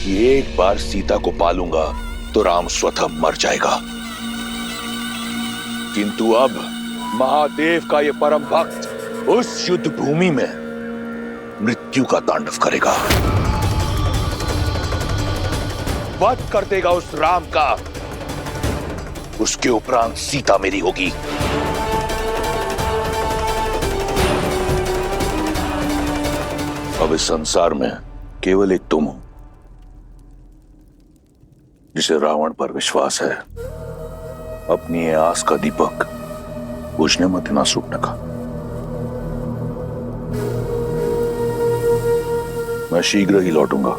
कि एक बार सीता को पालूंगा तो राम स्वतः मर जाएगा, किंतु अब महादेव का ये परम भक्त उस युद्ध भूमि में मृत्यु का तांडव करेगा, वध कर देगा उस राम का। उसके उपरांत सीता मेरी होगी। अब इस संसार में केवल एक तुम हो जिसे रावण पर विश्वास है। अपनी ये आस का दीपक बुझने मत देना सूर्पनखा। मैं शीघ्र ही लौटूंगा,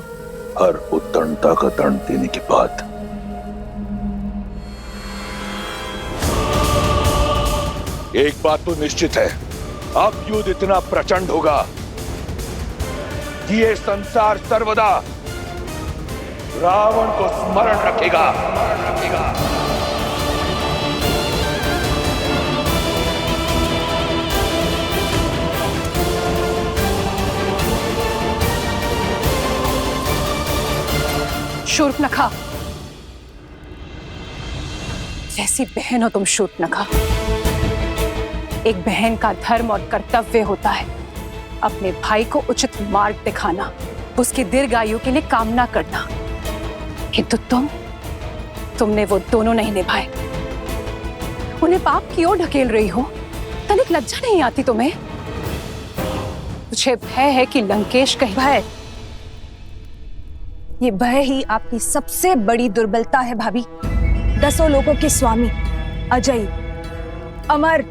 हर उत्तंडता का दंड देने के बाद। एक बात तो निश्चित है, अब युद्ध इतना प्रचंड होगा कि ये संसार सर्वदा रावण को स्मरण रखेगा। शूर्पनखा, जैसी बहन हो तुम शूर्पनखा। एक बहन का धर्म और कर्तव्य होता है अपने भाई को उचित मार्ग दिखाना, उसकी दीर्घायु के लिए कामना करना, किंतु तुमने वो दोनों नहीं निभाए। उन्हें पाप की ओर ढकेल रही हो, तनिक लज्जा नहीं आती तुम्हें? मुझे भय है कि लंकेश कहीं भय। ये भय ही आपकी सबसे बड़ी दुर्बलता है भाभी। 10 लोगों के स्वामी, अजय, अमर,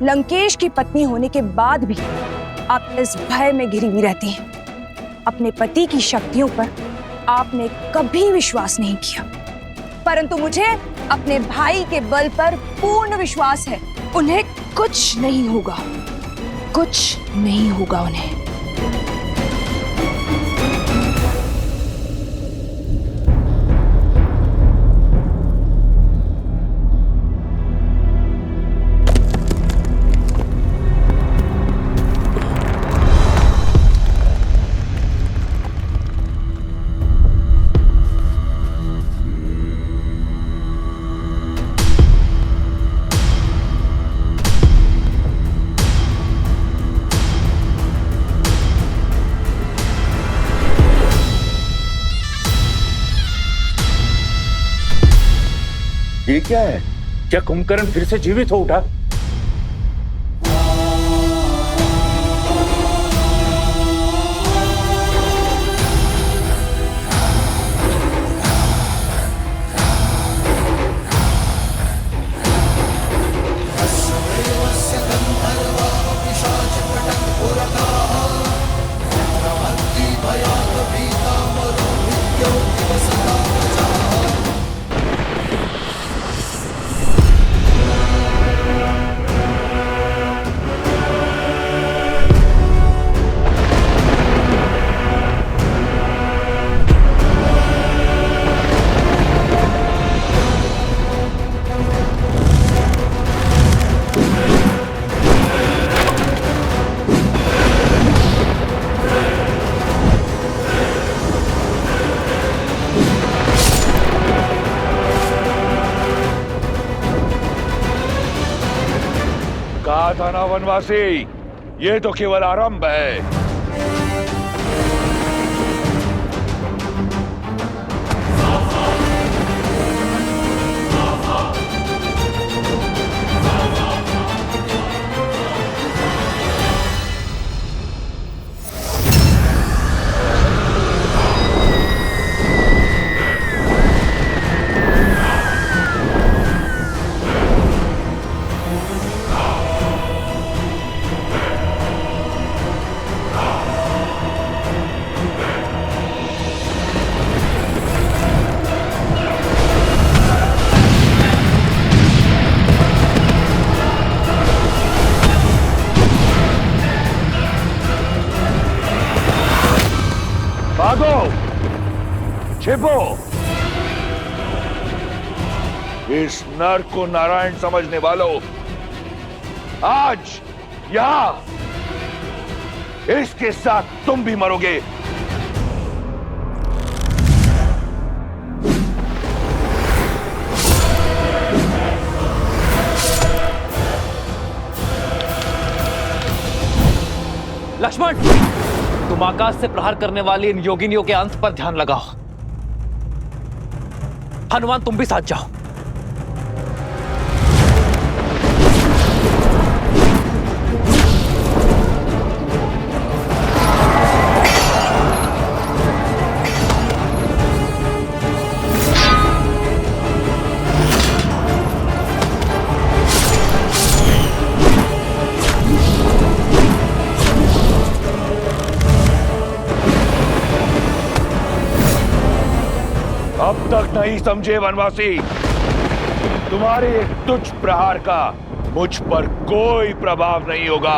लंकेश की पत्नी होने के बाद भी आप इस भय में घिरी हुई रहती हैं। अपने पति की शक्तियों पर आपने कभी विश्वास नहीं किया, परंतु मुझे अपने भाई के बल पर पूर्ण विश्वास है। उन्हें कुछ नहीं होगा, कुछ नहीं होगा उन्हें। ये क्या है? क्या कुंभकर्ण फिर से जीवित हो उठा? कहा था ना वनवासी, ये तो केवल आरंभ है। भागो, छिपो। इस नर को नारायण समझने वालों, आज यहां इसके साथ तुम भी मरोगे। तुम आकाश से प्रहार करने वाली इन योगिनियों के अंत पर ध्यान लगाओ। हनुमान, तुम भी साथ जाओ। अब तक नहीं समझे वनवासी, तुम्हारे एक तुच्छ प्रहार का मुझ पर कोई प्रभाव नहीं होगा।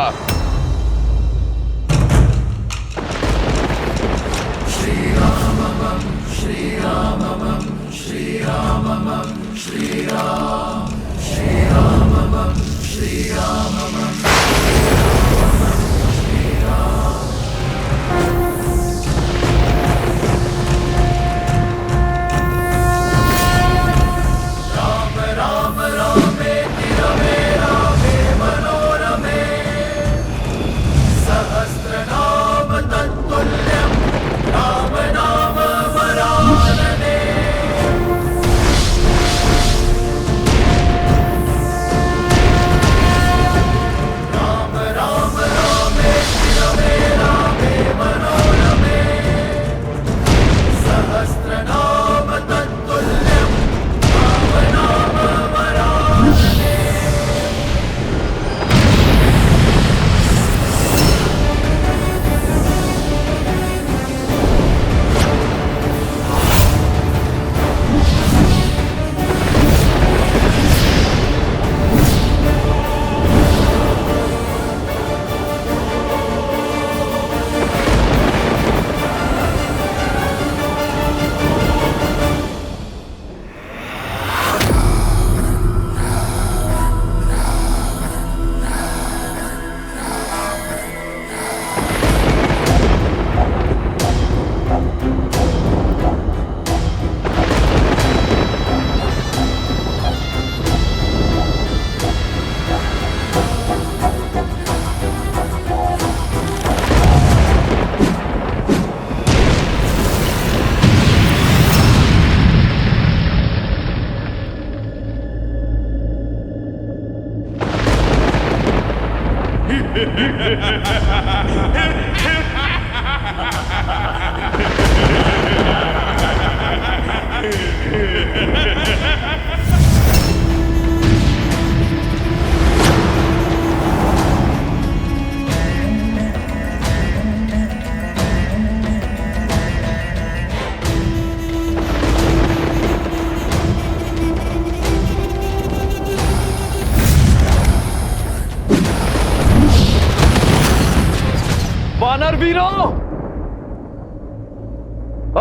वानर वीरों,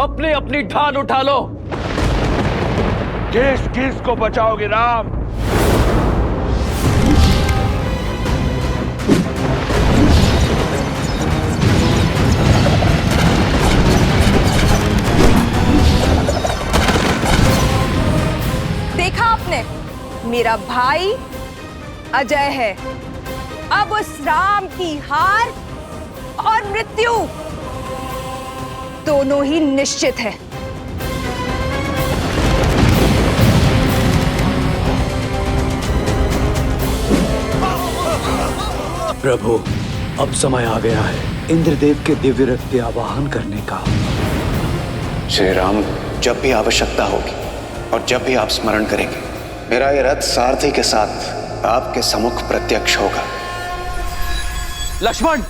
अपनी अपनी ढाल उठा लो। किस किस को बचाओगे राम? देखा आपने, मेरा भाई अजय है। अब उस राम की हार और मृत्यु दोनों ही निश्चित है। प्रभु, अब समय आ गया है इंद्रदेव के दिव्य रथ के आवाहन करने का। श्री राम, जब भी आवश्यकता होगी और जब भी आप स्मरण करेंगे, मेरा ये रथ सारथी के साथ आपके सम्मुख प्रत्यक्ष होगा। लक्ष्मण,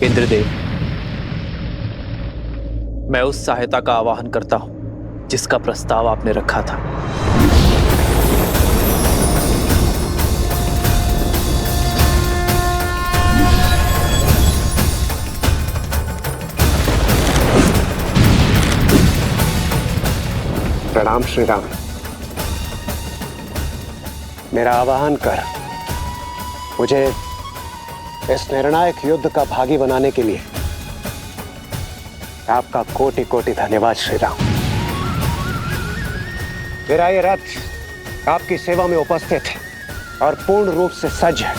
इंद्रदेव, मैं उस सहायता का आवाहन करता हूं जिसका प्रस्ताव आपने रखा था। प्रणाम श्री राम। मेरा आवाहन कर मुझे इस निर्णायक युद्ध का भागी बनाने के लिए आपका कोटि कोटि धन्यवाद श्री राम। मेरा ये रथ आपकी सेवा में उपस्थित है और पूर्ण रूप से सज्ज है।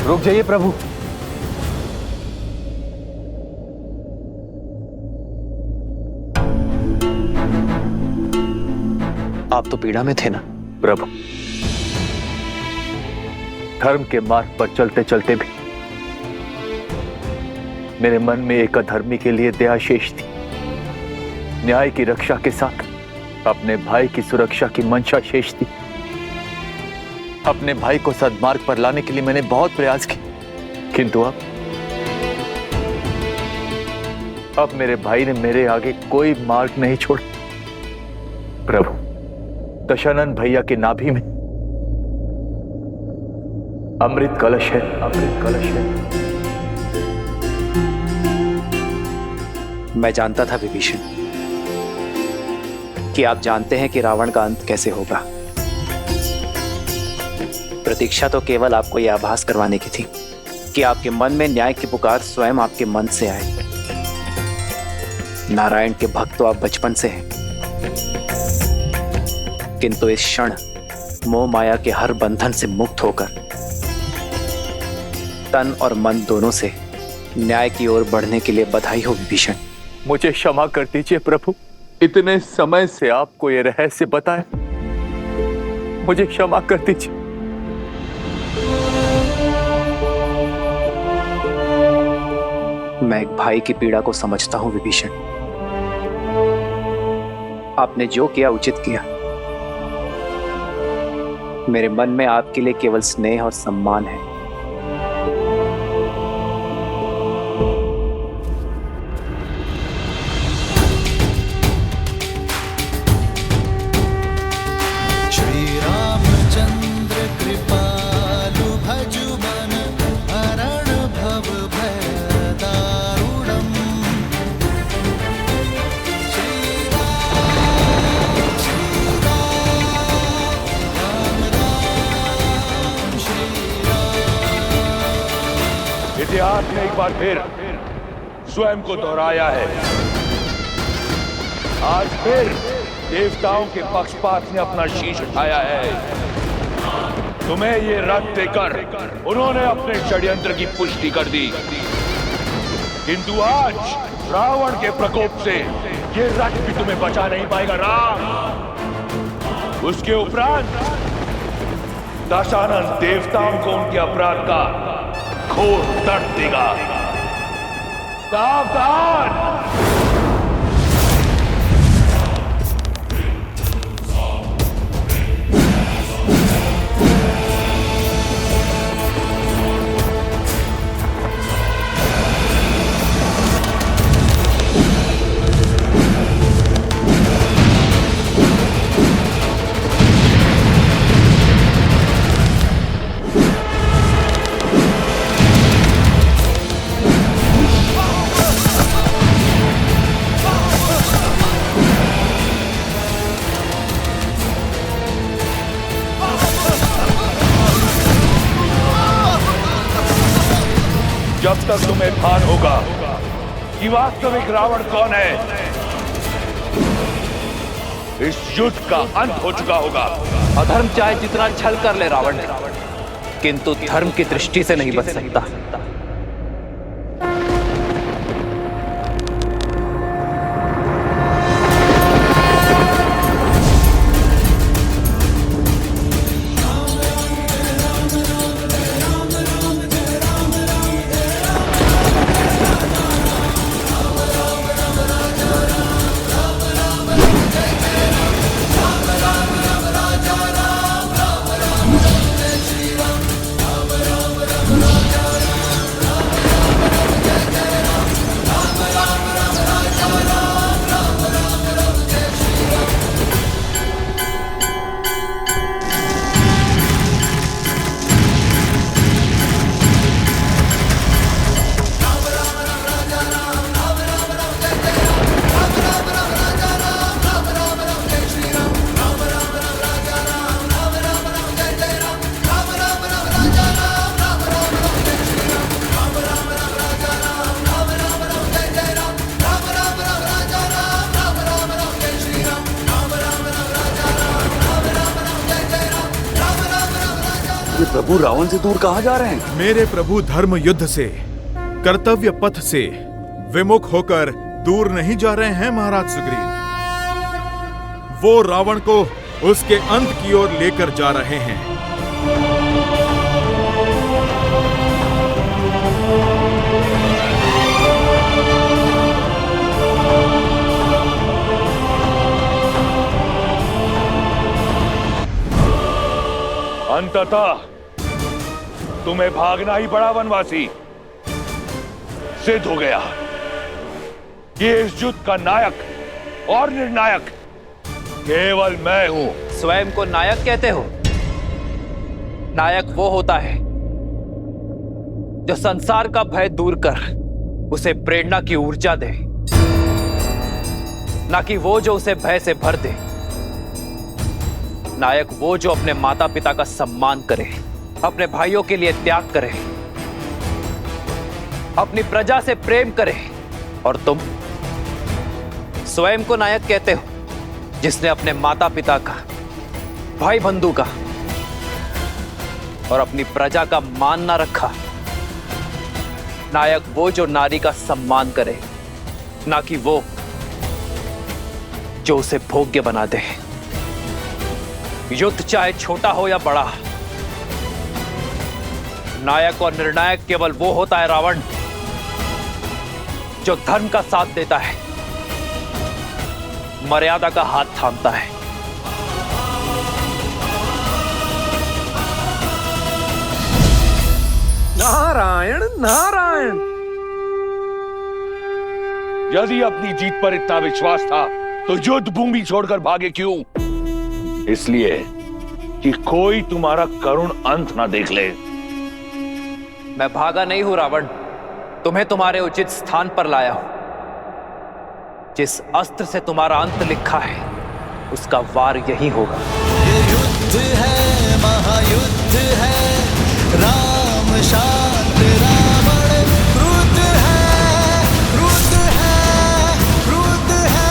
रुक जाइए प्रभु। आप तो पीड़ा में थे ना प्रभु, धर्म के मार्ग पर चलते चलते भी मेरे मन में एक अधर्मी के लिए दया शेष थी। न्याय की रक्षा के साथ अपने भाई की सुरक्षा की मंशा शेष थी। अपने भाई को सद्मार्ग पर लाने के लिए मैंने बहुत प्रयास किए, किंतु अब मेरे भाई ने मेरे आगे कोई मार्ग नहीं छोड़ा। प्रभु, दशानन भैया के नाभि में अमृत कलश है, अमृत कलश है। मैं जानता था विभीषण कि आप जानते हैं कि रावण का अंत कैसे होगा। प्रतीक्षा तो केवल आपको यह आभास करवाने की थी कि आपके मन में न्याय की पुकार स्वयं आपके मन से आए। नारायण के भक्त तो आप बचपन से हैं, किंतु इस क्षण मोह माया के हर बंधन से मुक्त होकर तन और मन दोनों से न्याय की ओर बढ़ने के लिए बधाई हो विभीषण। मुझे क्षमा कर दीजिए प्रभु, इतने समय से आपको यह रहस्य बताया, मुझे क्षमा कर दीजिए। मैं एक भाई की पीड़ा को समझता हूं विभीषण। आपने जो किया उचित किया। मेरे मन में आपके लिए केवल स्नेह और सम्मान है। इतिहास ने एक बार फिर स्वयं को दोहराया है। आज फिर देवताओं के पक्षपात ने अपना शीश उठाया है। तुम्हें ये रथ देकर उन्होंने अपने षड्यंत्र की पुष्टि कर दी, किंतु आज रावण के प्रकोप से ये रथ भी तुम्हें बचा नहीं पाएगा राम। उसके उपरांत दशानन देवताओं को उनके अपराध का घोर दर्द देगा। सावधान! जब तक तुम्हें भान होगा कि वास्तविक रावण कौन है, इस युद्ध का अंत हो चुका होगा। अधर्म चाहे जितना छल कर ले रावण, किंतु धर्म की दृष्टि से नहीं बच सकता। ये प्रभु रावण से दूर कहाँ जा रहे हैं? मेरे प्रभु धर्म युद्ध से, कर्तव्य पथ से विमुख होकर दूर नहीं जा रहे हैं महाराज सुग्रीव। वो रावण को उसके अंत की ओर लेकर जा रहे हैं। अंततः तुम्हें भागना ही पड़ा वनवासी। सिद्ध हो गया कि इस युद्ध का नायक और निर्णायक केवल मैं हूं। स्वयं को नायक कहते हो? नायक वो होता है जो संसार का भय दूर कर उसे प्रेरणा की ऊर्जा दे, ना कि वो जो उसे भय से भर दे। नायक वो जो अपने माता पिता का सम्मान करे, अपने भाइयों के लिए त्याग करे, अपनी प्रजा से प्रेम करे। और तुम स्वयं को नायक कहते हो जिसने अपने माता पिता का, भाई बंधु का और अपनी प्रजा का मान ना रखा। नायक वो जो नारी का सम्मान करे, ना कि वो जो उसे भोग्य बना दे। युद्ध चाहे छोटा हो या बड़ा, नायक और निर्णायक केवल वो होता है रावण जो धर्म का साथ देता है, मर्यादा का हाथ थामता है। नारायण नारायण। यदि अपनी जीत पर इतना विश्वास था तो युद्ध भूमि छोड़कर भागे क्यों? इसलिए कि कोई तुम्हारा करुण अंत ना देख ले। मैं भागा नहीं हूं रावण, तुम्हें तुम्हारे उचित स्थान पर लाया हूं। जिस अस्त्र से तुम्हारा अंत लिखा है उसका वार यही होगा। ये युद्ध है, महायुद्ध है, राम शांत रावण क्रुद्ध है, क्रुद्ध है, क्रुद्ध है।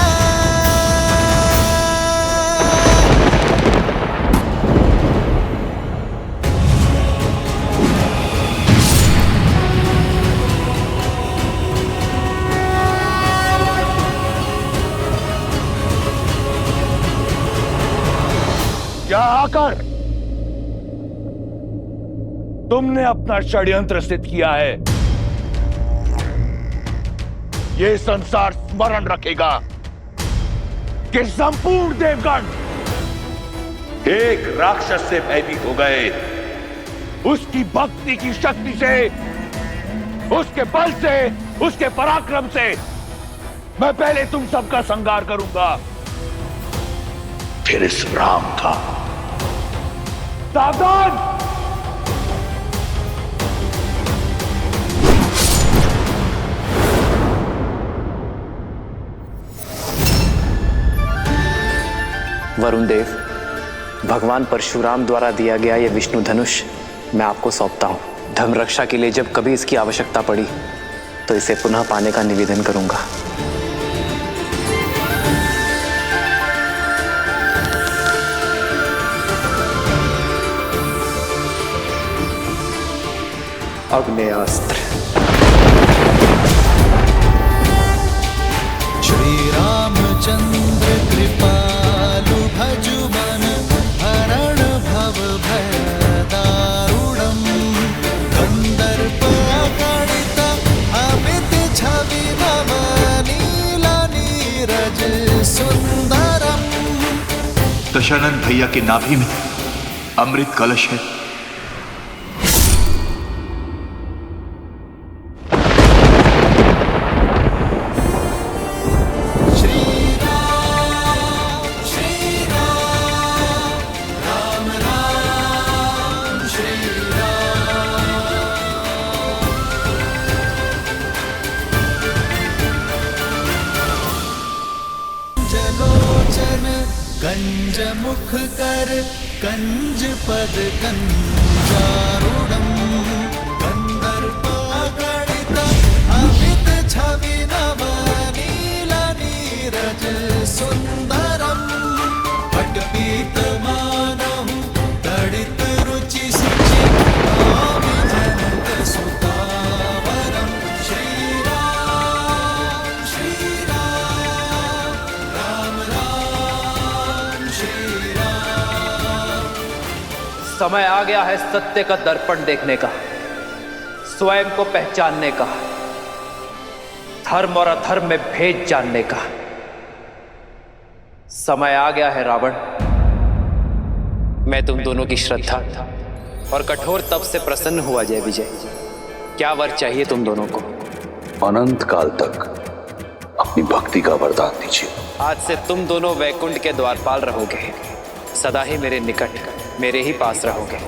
क्या आकर तुमने अपना षड्यंत्र सिद्ध किया है? यह संसार स्मरण रखेगा कि संपूर्ण देवगण एक राक्षस से भयभीत हो गए। उसकी भक्ति की शक्ति से, उसके बल से, उसके पराक्रम से मैं पहले तुम सबका संहार करूंगा, फिर इस राम का। सावधान! वरुण देव, भगवान परशुराम द्वारा दिया गया यह विष्णु धनुष मैं आपको सौंपता हूं। धर्म रक्षा के लिए जब कभी इसकी आवश्यकता पड़ी तो इसे पुनः पाने का निवेदन करूंगा। अग्नेयास्त्र। श्री रामचंद्र कृपालु भजुमन हरण भव भय दारुणम कंदर्प गणित अमित छवि नव नीला नीरज सुंदरम। दशानन भैया के नाभि में अमृत कलश है। कंज मुख कर कंज पद कंजारूढ़म कंदर्प गणित अमित छवि नव नीला नीरज सुंदरम पटपीत मानहु तड़ित रुचि सुचि समय आ गया है सत्य का दर्पण देखने का, स्वयं को पहचानने का, धर्म और अधर्म में भेद जानने का। समय आ गया है रावण। मैं तुम दोनों की श्रद्धा और कठोर तप से प्रसन्न हुआ जय विजय। क्या वर चाहिए तुम दोनों को? अनंत काल तक अपनी भक्ति का वरदान दीजिए। आज से तुम दोनों वैकुंठ के द्वारपाल रहोगे, सदा ही मेरे निकट, मेरे ही पास रहोगे।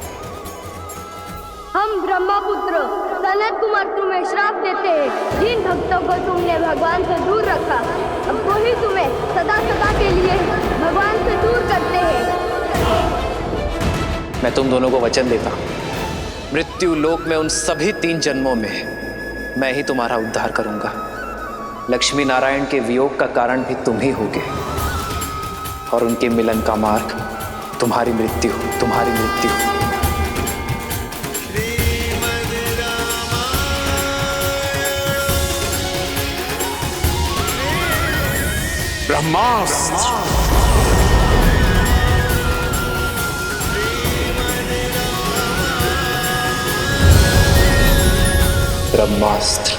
हम ब्रह्मपुत्र सनत कुमार तुम्हें श्राप देते हैं। जिन भक्तों को तुमने भगवान से दूर रखा, अब वही तुम्हें सदा सदा के लिए भगवान से दूर करते हैं। मैं तुम दोनों को वचन देता हूं, मृत्यु लोक में उन सभी 3 जन्मों में मैं ही तुम्हारा उद्धार करूंगा। लक्ष्मी नारायण के वियोग का कारण भी तुम ही होगे और उनके मिलन का मार्ग तुम्हारी मृत्यु, तुम्हारी मृत्यु। ब्रह्मास्त्र। ब्रह्मास्त्र।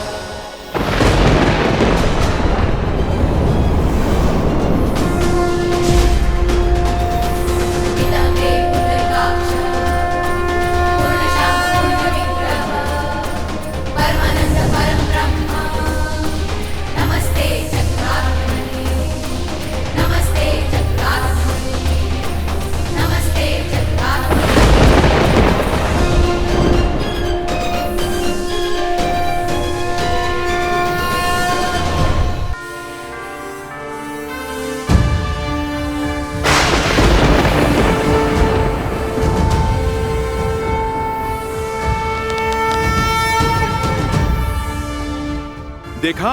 देखा,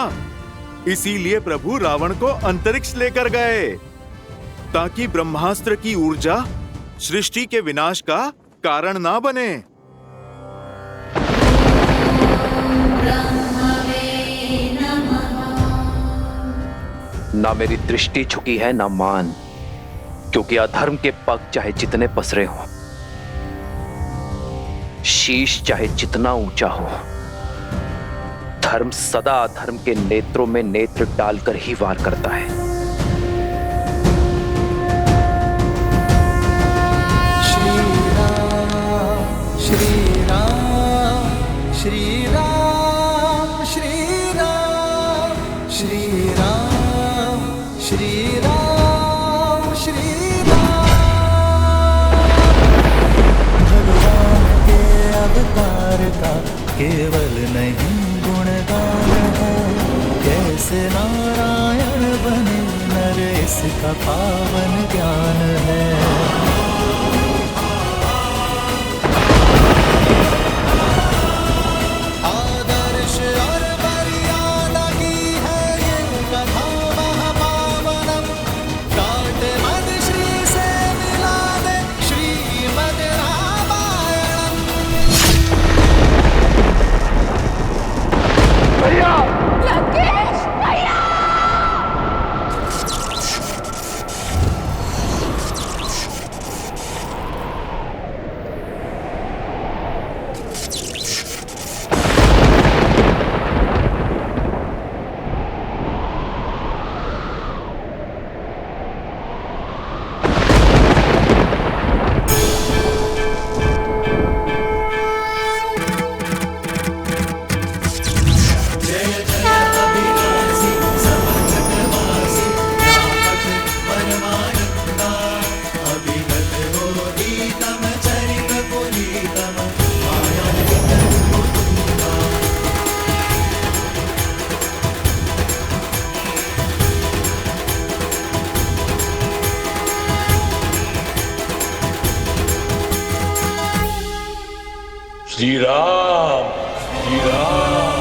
इसीलिए प्रभु रावण को अंतरिक्ष लेकर गए, ताकि ब्रह्मास्त्र की ऊर्जा सृष्टि के विनाश का कारण ना बने। ना मेरी दृष्टि झुकी है ना मान, क्योंकि अधर्म के पग चाहे जितने पसरे हों, शीश चाहे जितना ऊंचा हो, धर्म सदा अधर्म के नेत्रों में नेत्र डालकर ही वार करता है। श्री राम श्री राम श्री राम श्री राम श्री राम श्री राम श्री राम। भगवान के अवतार का केवल नहीं गुणगान है, कैसे नारायण बने नर इसका पावन ज्ञान है। आदर्श और मर्यादा की है ये कथा महापावनम, काट मन श्री से मिला दे श्रीमद् रामायणम। भैया! लंकेश भैया! श्री राम, श्री राम।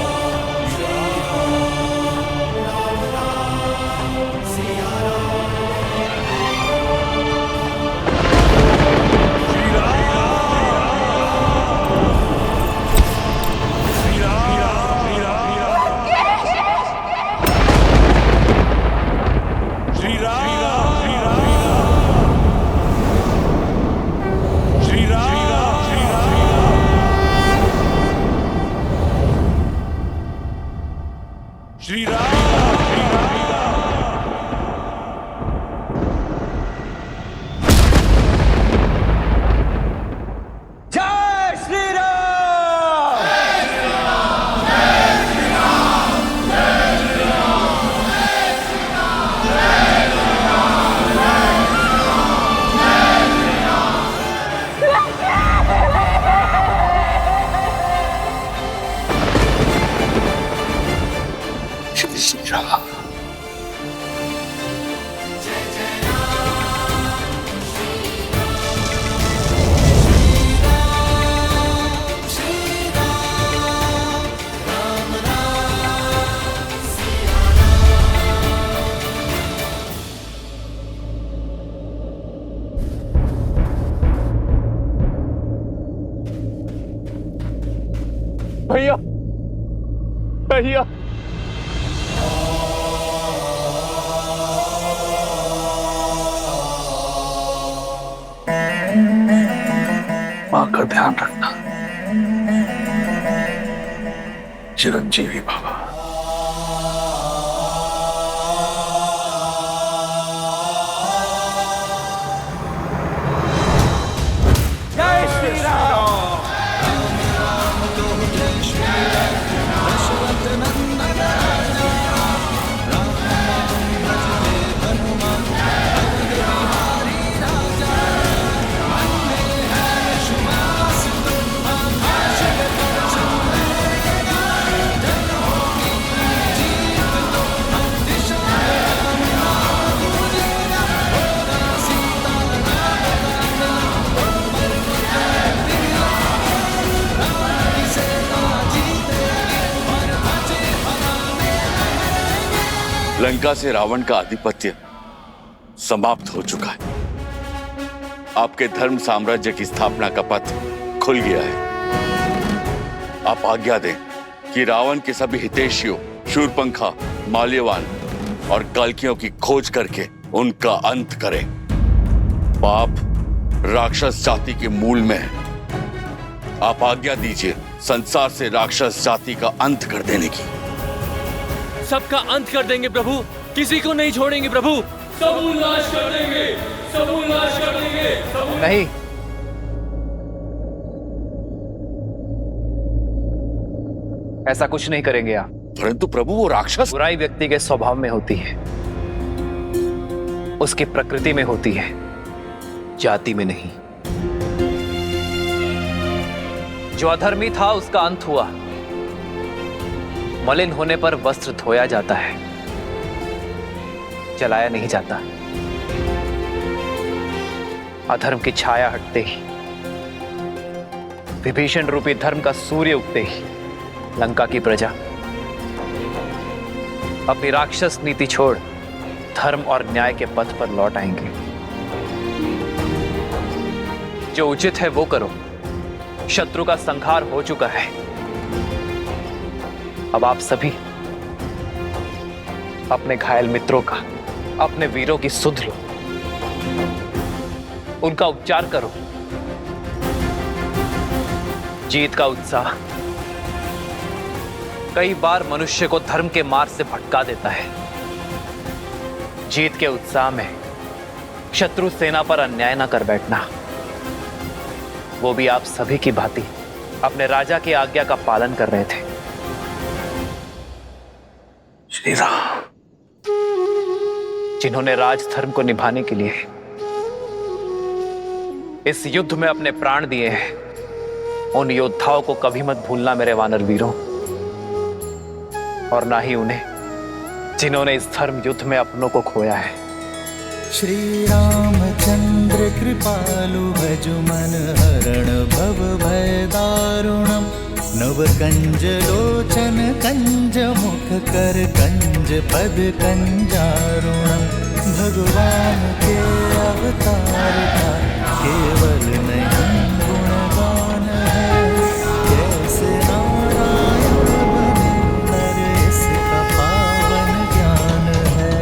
श्री राम, भैया भैया मां का ध्यान रखना। चिरंजीवी बाबा। जय श्री राम। लंका से रावण का आधिपत्य समाप्त हो चुका है। आपके धर्म साम्राज्य की स्थापना का पथ खुल गया है। आप आज्ञा दें कि रावण के सभी हितैषियों शूरपंखा, माल्यवान और कल्कियों की खोज करके उनका अंत करें। पाप राक्षस जाति के मूल में है। आप आज्ञा दीजिए संसार से राक्षस जाति का अंत कर देने की। सबका अंत कर देंगे प्रभु, किसी को नहीं छोड़ेंगे प्रभु। सबूत नाश कर देंगे, सबूत नाश कर देंगे। नहीं, ऐसा कुछ नहीं करेंगे आप। परंतु प्रभु वो राक्षस। बुराई व्यक्ति के स्वभाव में होती है, उसकी प्रकृति में होती है, जाति में नहीं। जो अधर्मी था उसका अंत हुआ। मलिन होने पर वस्त्र धोया जाता है, जलाया नहीं जाता। अधर्म की छाया हटते ही, विभीषण रूपी धर्म का सूर्य उगते ही लंका की प्रजा अपनी राक्षस नीति छोड़ धर्म और न्याय के पथ पर लौट आएंगे। जो उचित है वो करो। शत्रु का संहार हो चुका है। अब आप सभी अपने घायल मित्रों का, अपने वीरों की सुध लो, उनका उपचार करो। जीत का उत्साह कई बार मनुष्य को धर्म के मार्ग से भटका देता है। जीत के उत्साह में शत्रु सेना पर अन्याय न कर बैठना, वो भी आप सभी की भांति अपने राजा की आज्ञा का पालन कर रहे थे। श्री राम। जिन्होंने राजधर्म को निभाने के लिए इस युद्ध में अपने प्राण दिए हैं, उन योद्धाओं को कभी मत भूलना मेरे वानर वीरों, और ना ही उन्हें जिन्होंने इस धर्म युद्ध में अपनों को खोया है। श्री रामचंद्र कृपालु भजु मन हरण भव भय दारुणम नव कंज लोचन कंज मुख कर कंज पद कंजारुणम। भगवान के अवतार का केवल नहीं गुणगान है, कैसे नारायण बने नर इसका पावन ज्ञान है।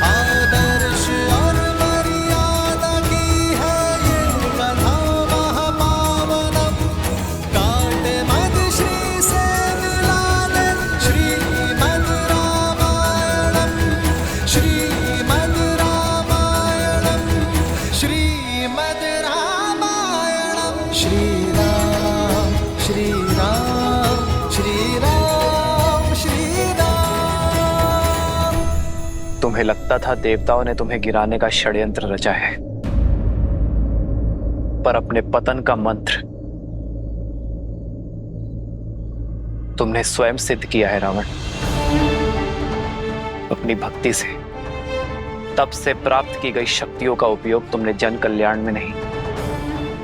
आदर्श और मर्यादा की है ये कथा महापावनम। काटे मद श्री से मिला दे श्रीमद् रामायणम, श्रीमद् रामायणम, श्रीमद् रामायणम। श्री राम श्री राम श्री राम श्री राम। तुम्हें लगता था देवताओं ने तुम्हें गिराने का षड्यंत्र रचा है, पर अपने पतन का मंत्र तुमने स्वयं सिद्ध किया है रावण। अपनी भक्ति से, तप से प्राप्त की गई शक्तियों का उपयोग तुमने जन कल्याण में नहीं,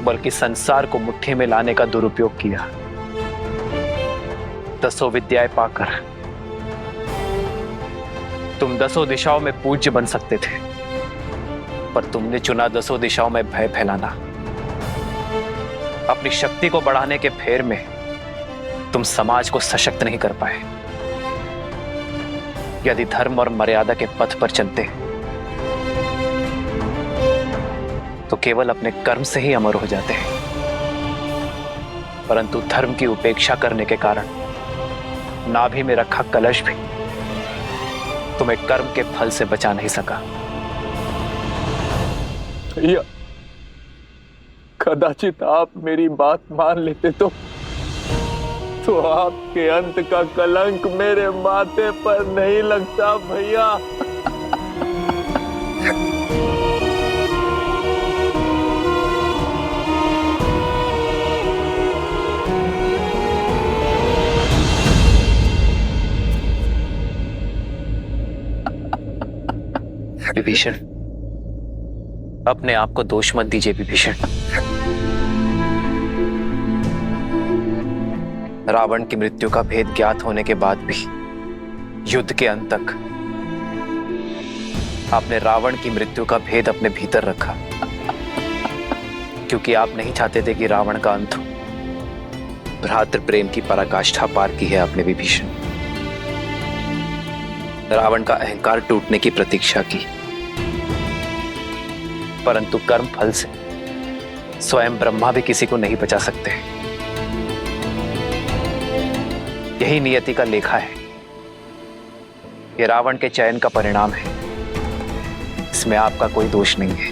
बल्कि संसार को मुट्ठी में लाने का दुरुपयोग किया। 10 विद्याएं पाकर तुम 10 दिशाओं में पूज्य बन सकते थे, पर तुमने चुना 10 दिशाओं में भय फैलाना। अपनी शक्ति को बढ़ाने के फेर में तुम समाज को सशक्त नहीं कर पाए। यदि धर्म और मर्यादा के पथ पर चलते तो केवल अपने कर्म से ही अमर हो जाते हैं, परंतु धर्म की उपेक्षा करने के कारण नाभि में रखा कलश भी तुम्हें कर्म के फल से बचा नहीं सका। भैया, कदाचित आप मेरी बात मान लेते तो आपके अंत का कलंक मेरे माथे पर नहीं लगता भैया। विभीषण, अपने आप को दोष मत दीजिए विभीषण। रावण की मृत्यु का भेद ज्ञात होने के बाद भी युद्ध के अंत तक आपने रावण की मृत्यु का भेद अपने भीतर रखा, क्योंकि आप नहीं चाहते थे कि रावण का अंत हो। भ्रातृ प्रेम की पराकाष्ठा पार की है आपने विभीषण। रावण का अहंकार टूटने की प्रतीक्षा की, परंतु कर्म फल से स्वयं ब्रह्मा भी किसी को नहीं बचा सकते। यही नियति का लेखा है। यह रावण के चयन का परिणाम है, इसमें आपका कोई दोष नहीं है।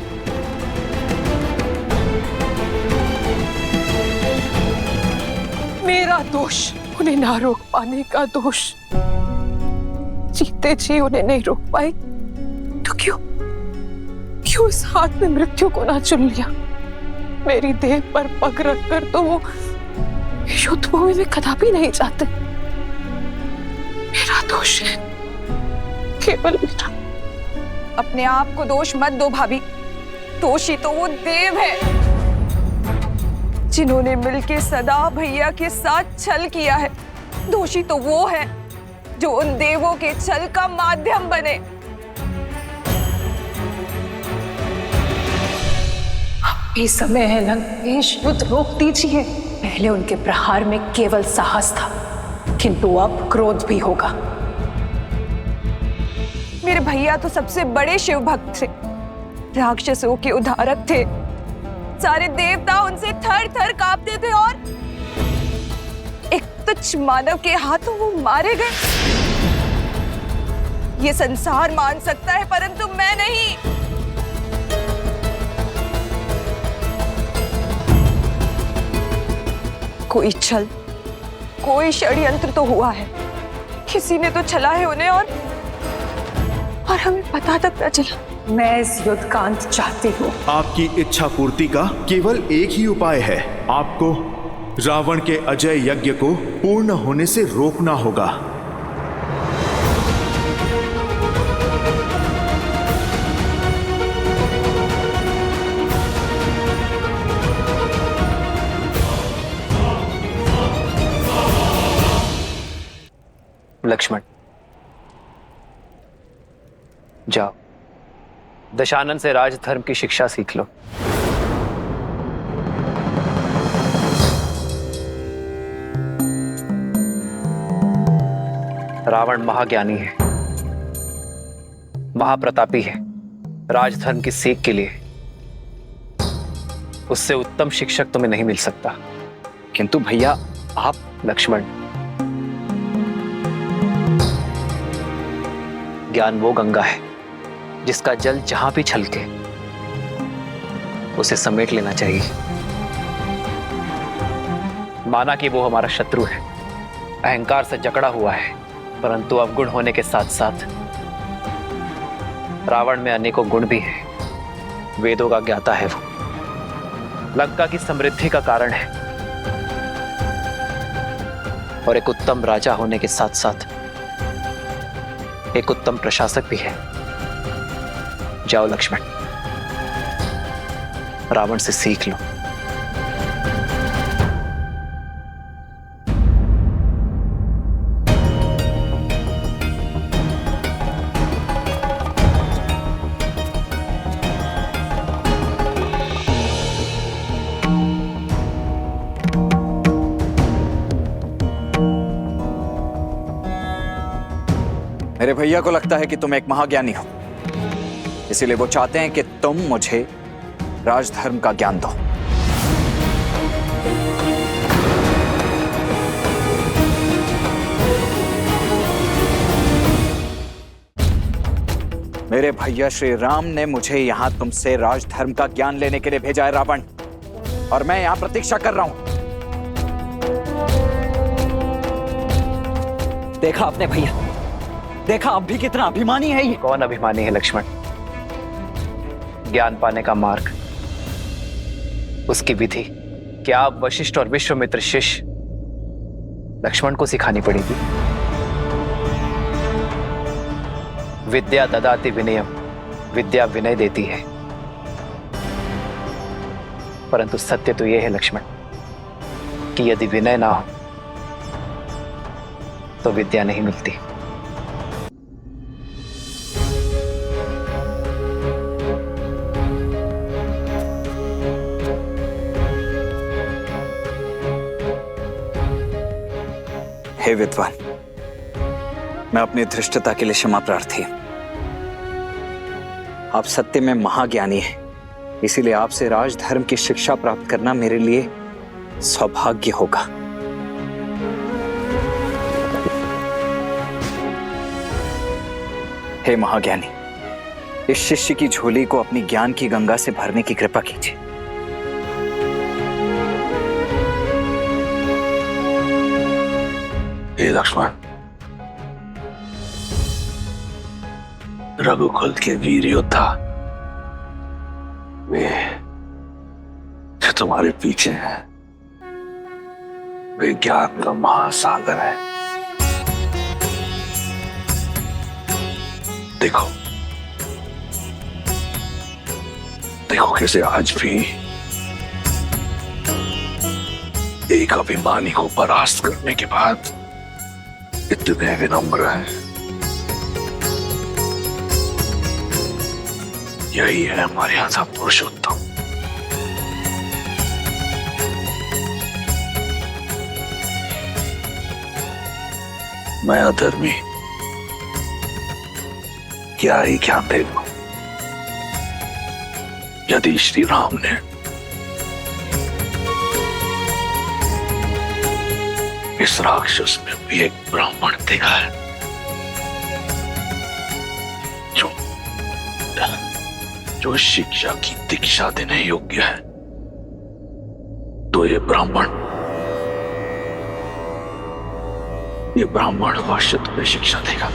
मेरा दोष, उन्हें ना रोक पाने का दोष। जीते जी उन्हें नहीं रोक पाए तो क्यों उस हाथ में मृत्यु को ना चुन लिया? मेरी देह पर पग रखकर तो वो युद्ध भूमि में कदापि नहीं जाते। मेरा दोष है, केवल मेरा। अपने आप को दोष मत दो भाभी। दोषी तो वो देव है जिन्होंने मिलके सदा भैया के साथ छल किया है। दोषी तो वो है जो उन देवों के छल का माध्यम बने। अभी समय है लंकेश, युद्ध रोक दीजिए। पहले उनके प्रहार में केवल साहस था, किंतु अब क्रोध भी होगा। मेरे भैया तो सबसे बड़े शिव भक्त थे, राक्षसों के उद्धारक थे। सारे देवता उनसे थर थर कांपते थे और एक तुच्छ मानव के हाथों वो मारे गए। ये संसार मान सकता है, परंतु मैं नहीं। कोई छल, कोई षड्यंत्र तो हुआ है। किसी ने तो छला है उन्हें और हमें पता तक न चला। मैं इस युद्ध का अंत चाहती हूँ। आपकी इच्छा पूर्ति का केवल एक ही उपाय है। आपको रावण के अजय यज्ञ को पूर्ण होने से रोकना होगा। लक्ष्मण, जाओ दशानन से राजधर्म की शिक्षा सीख लो। रावण महाज्ञानी है, महाप्रतापी है। राजधर्म की सीख के लिए उससे उत्तम शिक्षक तुम्हें नहीं मिल सकता। किंतु भैया आप। लक्ष्मण, ज्ञान वो गंगा है जिसका जल जहां भी छलके उसे समेट लेना चाहिए। माना कि वो हमारा शत्रु है, अहंकार से जकड़ा हुआ है, परंतु अवगुण होने के साथ साथ रावण में अनेकों गुण भी हैं। वेदों का ज्ञाता है वो, लंका की समृद्धि का कारण है और एक उत्तम राजा होने के साथ साथ एक उत्तम प्रशासक भी है। जाओ लक्ष्मण, रावण से सीख लो। मेरे भैया को लगता है कि तुम एक महाज्ञानी हो, इसीलिए वो चाहते हैं कि तुम मुझे राजधर्म का ज्ञान दो। मेरे भैया श्री राम ने मुझे यहां तुमसे राजधर्म का ज्ञान लेने के लिए भेजा है रावण, और मैं यहां प्रतीक्षा कर रहा हूं। देखा आपने भैया, देखा अब भी कितना अभिमानी है ये। कौन अभिमानी है लक्ष्मण? ज्ञान पाने का मार्ग, उसकी विधि क्या आप वशिष्ठ और विश्वामित्र शिष्य लक्ष्मण को सिखानी पड़ेगी। विद्या ददाति विनयम, विद्या विनय देती है, परंतु सत्य तो यह है लक्ष्मण कि यदि विनय ना हो तो विद्या नहीं मिलती। हे विद्वान, मैं अपनी धृष्टता के लिए क्षमा प्रार्थी हूं। आप सत्य में महाज्ञानी हैं, इसीलिए आपसे राजधर्म की शिक्षा प्राप्त करना मेरे लिए सौभाग्य होगा। हे महाज्ञानी, इस शिष्य की झोली को अपनी ज्ञान की गंगा से भरने की कृपा कीजिए। हे लक्ष्मण, रघुकुल के वीर योद्धा वे जो तुम्हारे पीछे हैं, वे ज्ञान का महासागर है। देखो देखो कैसे आज भी एक अभिमानी को परास्त करने के बाद इतने विनम्र हैं। यही है हमारे यहां का पुरुषोत्तम। मैं अधर्मी क्या ही ज्ञान दे दूं। यदि श्री राम ने इस राक्षस में भी एक ब्राह्मण देखा है जो शिक्षा की दीक्षा देने योग्य है, तो ये ब्राह्मण अवश्य तुम्हें शिक्षा देगा।